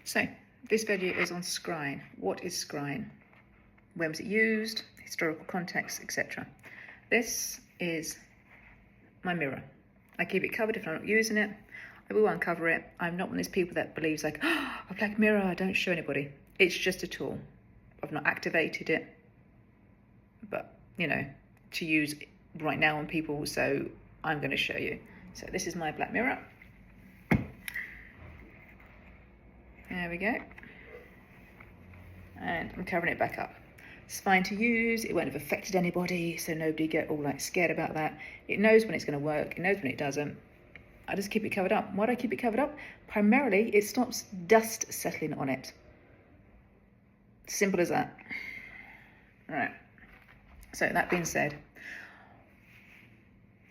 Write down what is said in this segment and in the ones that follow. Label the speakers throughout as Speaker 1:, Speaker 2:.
Speaker 1: So, this video is on scrying. What is scrying? When was it used? Historical context, etc. This is my mirror. I keep it covered if I'm not using it. I will uncover it. I'm not one of those people that believes like, oh, a black mirror, I don't show anybody. It's just a tool. I've not activated it, but you know, to use right now on people, so I'm going to show you. So this is my black mirror. There we go. And I'm covering it back up. It's fine to use, it won't have affected anybody, so nobody get all like scared about that. It knows when it's going to work, it knows when it doesn't. I just keep it covered up. Why do I keep it covered up? Primarily, it stops dust settling on it. Simple as that. Right. So that being said,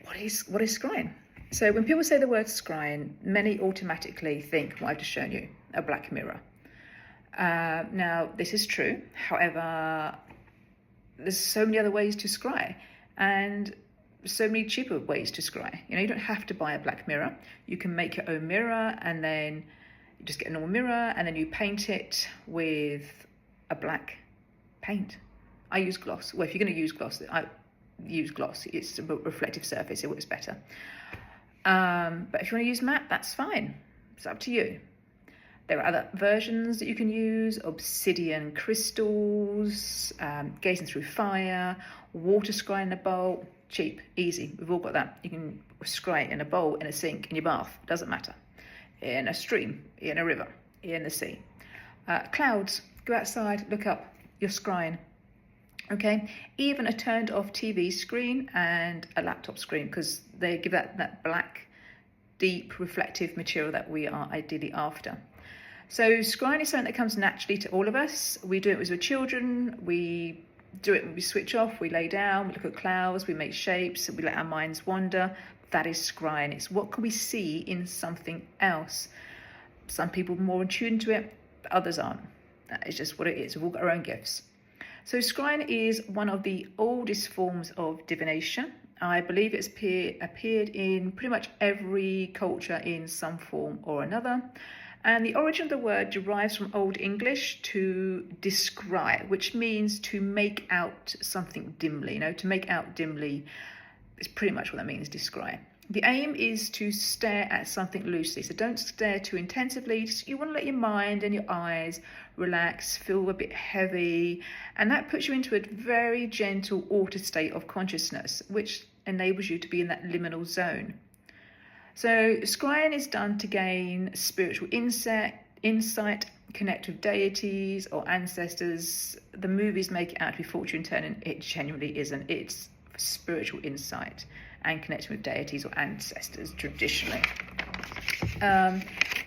Speaker 1: what is scrying? So when people say the word scrying, many automatically think what I've just shown you, a black mirror. Now, this is true. However, there's so many other ways to scry and so many cheaper ways to scry. You know, you don't have to buy a black mirror. You can make your own mirror and then you just get a normal mirror and then you paint it with a black paint. I use gloss. Well, if you're going to use gloss, I use gloss. It's a reflective surface. It works better. But if you want to use matte, that's fine. It's up to you. There are other versions that you can use, obsidian crystals, gazing through fire, water scry in a bowl. Cheap, easy, we've all got that. You can scry in a bowl, in a sink, in your bath, doesn't matter. In a stream, in a river, in the sea. Clouds, go outside, look up, you're scrying. Okay, even a turned off TV screen and a laptop screen, because they give that black, deep, reflective material that we are ideally after. So scrying is something that comes naturally to all of us. We do it with children, we do it when we switch off, we lay down, we look at clouds, we make shapes, we let our minds wander. That is scrying. It's what can we see in something else. Some people are more in tune to it, but others aren't. That is just what it is. We've all got our own gifts. So scrying is one of the oldest forms of divination. I believe it's appeared in pretty much every culture in some form or another. And the origin of the word derives from Old English to descry, which means to make out something dimly. You know, to make out dimly is pretty much what that means, descry. The aim is to stare at something loosely. So don't stare too intensively. You want to let your mind and your eyes relax, feel a bit heavy. And that puts you into a very gentle altered state of consciousness, which enables you to be in that liminal zone. So scrying is done to gain spiritual insight, connect with deities or ancestors. The movies make it out to be fortune telling. It genuinely isn't. It's spiritual insight and connecting with deities or ancestors traditionally.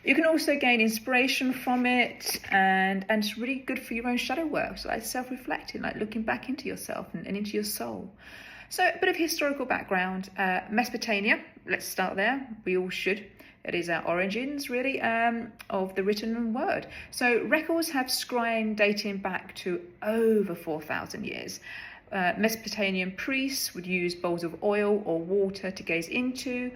Speaker 1: You can also gain inspiration from it, and it's really good for your own shadow work. So like self-reflecting, like looking back into yourself and into your soul. So a bit of historical background. Mesopotamia, let's start there. We all should. It is our origins, really, of the written word. So records have scrying dating back to over 4,000 years. Mesopotamian priests would use bowls of oil or water to gaze into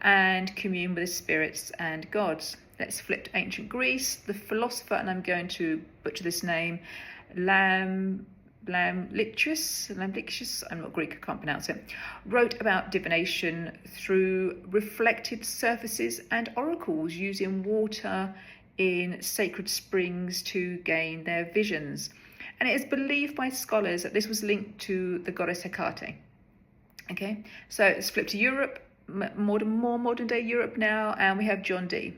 Speaker 1: and commune with the spirits and gods. Let's flip to ancient Greece. The philosopher, and I'm going to butcher this name, Lamlictius, I'm not Greek, I can't pronounce it, wrote about divination through reflected surfaces and oracles using water in sacred springs to gain their visions. And it is believed by scholars that this was linked to the goddess Hecate. Okay, so let's flip to Europe, more modern day Europe now, and we have John Dee,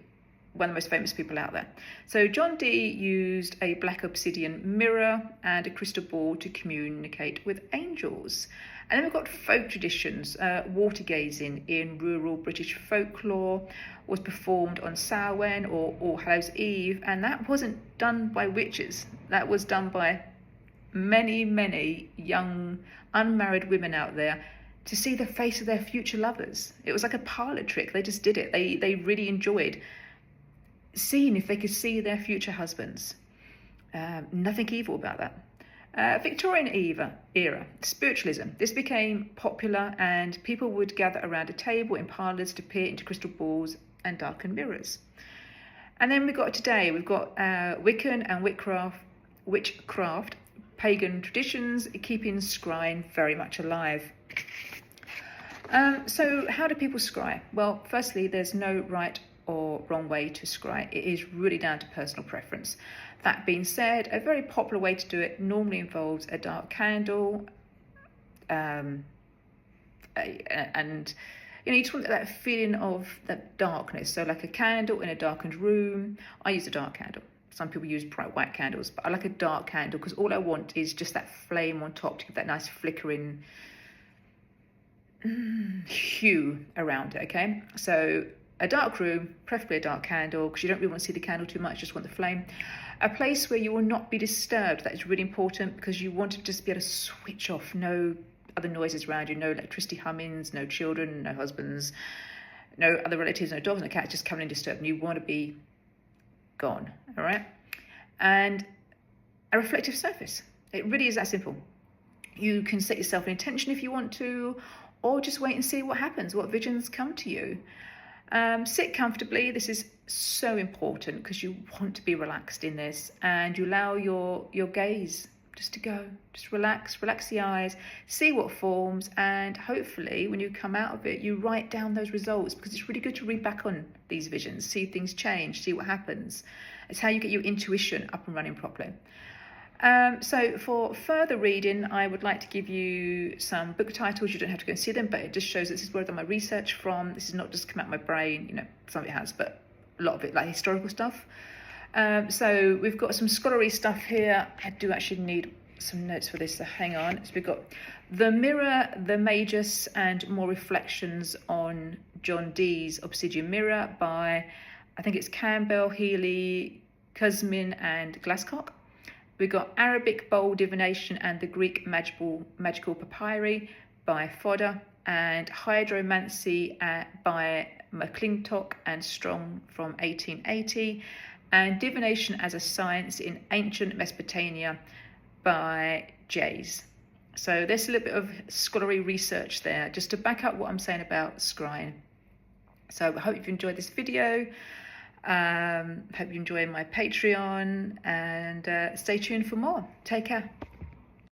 Speaker 1: one of the most famous people out there. So John Dee used a black obsidian mirror and a crystal ball to communicate with angels. And then we've got folk traditions. Water gazing in rural British folklore was performed on Samhain or All Hallows Eve, and that wasn't done by witches. That was done by many young unmarried women out there to see the face of their future lovers. It was like a parlor trick. They just did it. They really enjoyed seeing if they could see their future husbands. Nothing evil about that. Victorian era, spiritualism. This became popular and people would gather around a table in parlours to peer into crystal balls and darkened mirrors. And then we've got today, we've got Wiccan and witchcraft, pagan traditions, keeping scrying very much alive. So how do people scry? Well, firstly, there's no right or wrong way to scry. It is really down to personal preference. That being said, a very popular way to do it normally involves a dark candle, and you just want that feeling of that darkness. So like a candle in a darkened room. I use a dark candle. Some people use bright white candles, but I like a dark candle because all I want is just that flame on top to give that nice flickering hue around it. Okay, so a dark room, preferably a dark candle, because you don't really want to see the candle too much, just want the flame. A place where you will not be disturbed. That is really important because you want to just be able to switch off. No other noises around you, no electricity hummings, no children, no husbands, no other relatives, no dogs, no cats just coming and disturbing you. You want to be gone, all right? And a reflective surface. It really is that simple. You can set yourself an intention if you want to, or just wait and see what happens, what visions come to you. Sit comfortably. This is so important because you want to be relaxed in this, and you allow your gaze just to go, just relax the eyes, see what forms, and hopefully when you come out of it, you write down those results, because it's really good to read back on these visions, see things change, see what happens. It's how you get your intuition up and running properly. So for further reading, I would like to give you some book titles. You don't have to go and see them, but it just shows this is where I've done my research from. This is not just come out of my brain, you know, some of it has, but a lot of it like historical stuff. So we've got some scholarly stuff here. I do actually need some notes for this, so hang on. So we've got The Mirror, the Magus, and More Reflections on John Dee's Obsidian Mirror by, I think it's Campbell, Healy, Kuzmin, and Glasscock. We've got Arabic Bowl Divination and the Greek Magical Papyri by Fodder, and Hydromancy by McClintock and Strong from 1880, and Divination as a Science in Ancient Mesopotamia by Jays. So there's a little bit of scholarly research there just to back up what I'm saying about scrying. So I hope you've enjoyed this video. Hope you enjoy my Patreon, and stay tuned for more. Take care.